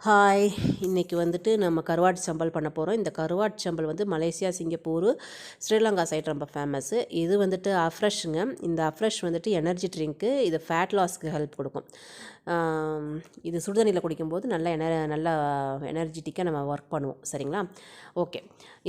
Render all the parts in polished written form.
Hi, இன்றைக்கி வந்துட்டு நம்ம கருவாட்டு சம்பல் பண்ண போகிறோம். இந்த கருவாட்டு சம்பல் வந்து மலேசியா, சிங்கப்பூர், ஸ்ரீலங்கா சைட் ரொம்ப ஃபேமஸ்ஸு. இது வந்துட்டு அஃப்ரெஷ்ஷுங்க. இந்த அஃப்ரெஷ் வந்துட்டு எனர்ஜி ட்ரிங்க்கு. இது ஃபேட் லாஸ்க்கு ஹெல்ப் கொடுக்கும். இது சுடுதண்ணியில் குடிக்கும்போது நல்லா எனர்ஜிட்டிக்காக நம்ம ஒர்க் பண்ணுவோம். சரிங்களா? ஓகே.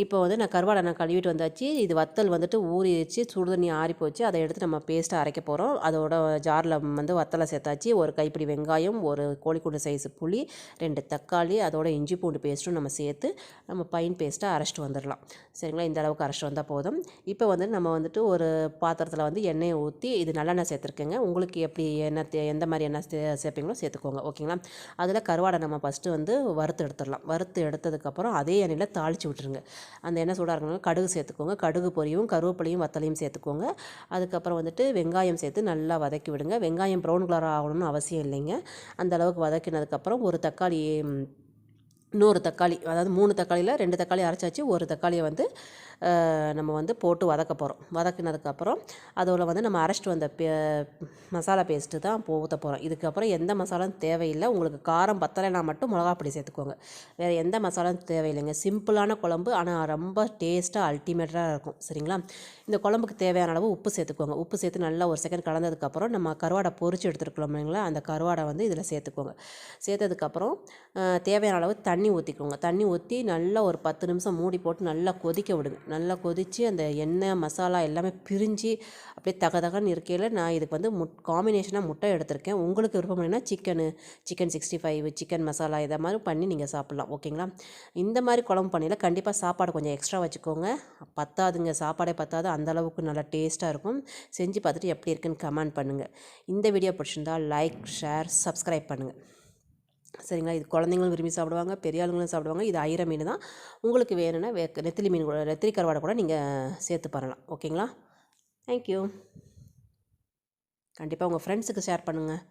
இப்போ வந்து நான் கருவாடை கழுவிட்டு வந்தாச்சு. இது வத்தல் வந்துட்டு ஊறி வச்சு சுடுதண்ணி ஆறி போச்சு. அதை எடுத்து நம்ம பேஸ்ட்டாக அரைக்க போகிறோம். அதோட ஜாரில் வந்து வத்தலை சேர்த்தாச்சு. ஒரு கைப்பிடி வெங்காயம், ஒரு கோழிக்கூண்டு சைஸு புளி, 2 தக்காளி, அதோட இஞ்சி பூண்டு பேஸ்ட்டும் நம்ம சேர்த்து நம்ம பைன் பேஸ்ட்டாக அரைச்சிட்டு வந்துடலாம். சரிங்களா? இந்த அளவுக்கு அரைச்சிட்டு வந்தால் போதும். இப்போ வந்து நம்ம வந்துட்டு ஒரு பாத்திரத்தில் வந்து எண்ணெயை ஊற்றி, இது நல்லெண்ணெய் சேர்த்துருக்கேங்க. உங்களுக்கு எப்படி எண்ணெய் எந்த மாதிரி எண்ணெய் சேர்ப்பீங்களோ சேர்த்துக்கோங்க. ஓகேங்களா? அதில் கருவாடை நம்ம ஃபஸ்ட்டு வந்து வறுத்து எடுத்துடலாம். வறுத்து எடுத்ததுக்கப்புறம் அதே எண்ணெயில் தாளித்து விட்டுருங்க. அந்த எண்ணெய் சூடாக இருக்கணும். கடுகு சேர்த்துக்கோங்க. கடுகு பொரியும், கருவேப்பிலையும் வத்தலையும் சேர்த்துக்கோங்க. அதுக்கப்புறம் வந்துட்டு வெங்காயம் சேர்த்து நல்லா வதக்கி விடுங்க. வெங்காயம் ப்ரௌன் கலர் ஆகணும்னு அவசியம் இல்லைங்க. அந்த அளவுக்கு வதக்கினதுக்கப்புறம் ஒரு தக்காளி, இன்னொரு தக்காளி, அதாவது 3 தக்காளியில் 2 தக்காளி அரைச்சாச்சு. ஒரு தக்காளியை வந்து நம்ம வந்து போட்டு வதக்க போகிறோம். வதக்கினதுக்கப்புறம் அதோட வந்து நம்ம அரைச்சிட்டு வந்த மசாலா பேஸ்ட்டு தான் ஊற்ற போகிறோம். இதுக்கப்புறம் எந்த மசாலாவும் தேவையில்லை. உங்களுக்கு காரம் பத்தலைனா மட்டும் மிளகாப்பொடி சேர்த்துக்கோங்க. வேறு எந்த மசாலாவும் தேவையில்லைங்க. சிம்பிளான குழம்பு, ஆனால் ரொம்ப டேஸ்ட்டாக அல்டிமேட்டாக இருக்கும். சரிங்களா? இந்த குழம்புக்கு தேவையான அளவு உப்பு சேர்த்துக்கோங்க. உப்பு சேர்த்து நல்லா ஒரு செகண்ட் கலந்ததுக்கப்புறம் நம்ம கருவாடை பொரிச்சு எடுத்துருக்கலாம் இல்லைங்களா, அந்த கருவாடை வந்து இதில் சேர்த்துக்கோங்க. சேர்த்ததுக்கப்புறம் தேவையான அளவு தண்ணி ஊற்றிக்கோங்க. தண்ணி ஊற்றி நல்லா ஒரு 10 நிமிஷம் மூடி போட்டு நல்லா கொதிக்க விடுங்க. நல்லா கொதித்து அந்த எண்ணெய் மசாலா எல்லாமே பிரிஞ்சு அப்படியே தகன்னு இருக்கையில் நான் இதுக்கு வந்து காம்பினேஷனாக முட்டை எடுத்திருக்கேன். உங்களுக்கு விருப்பம் இல்லைன்னா சிக்கன் 65, சிக்கன் மசாலா இதை மாதிரி பண்ணி நீங்கள் சாப்பிட்லாம். ஓகேங்களா? இந்த மாதிரி குழம்பு பண்ணியில் கண்டிப்பாக சாப்பாடு கொஞ்சம் எக்ஸ்ட்ரா வச்சுக்கோங்க. பத்தாதுங்க, சாப்பாடே பத்தாது, அந்தளவுக்கு நல்லா டேஸ்ட்டாக இருக்கும். செஞ்சு பார்த்துட்டு எப்படி இருக்குன்னு கமெண்ட் பண்ணுங்கள். இந்த வீடியோ பிடிச்சிருந்தால் லைக், ஷேர், சப்ஸ்கிரைப் பண்ணுங்கள். சரிங்களா? இது குழந்தைங்களும் விரும்பி சாப்பிடுவாங்க, பெரிய ஆளுங்களும் சாப்பிடுவாங்க. இது ஐர மீன் தான். உங்களுக்கு வேணும்னா நெத்திலி மீன் கூட, நெத்திலி கருவாடை கூட நீங்கள் சேர்த்து பண்ணலாம். ஓகேங்களா? தேங்க்யூ. கண்டிப்பாக உங்கள் ஃப்ரெண்ட்ஸுக்கு ஷேர் பண்ணுங்கள்.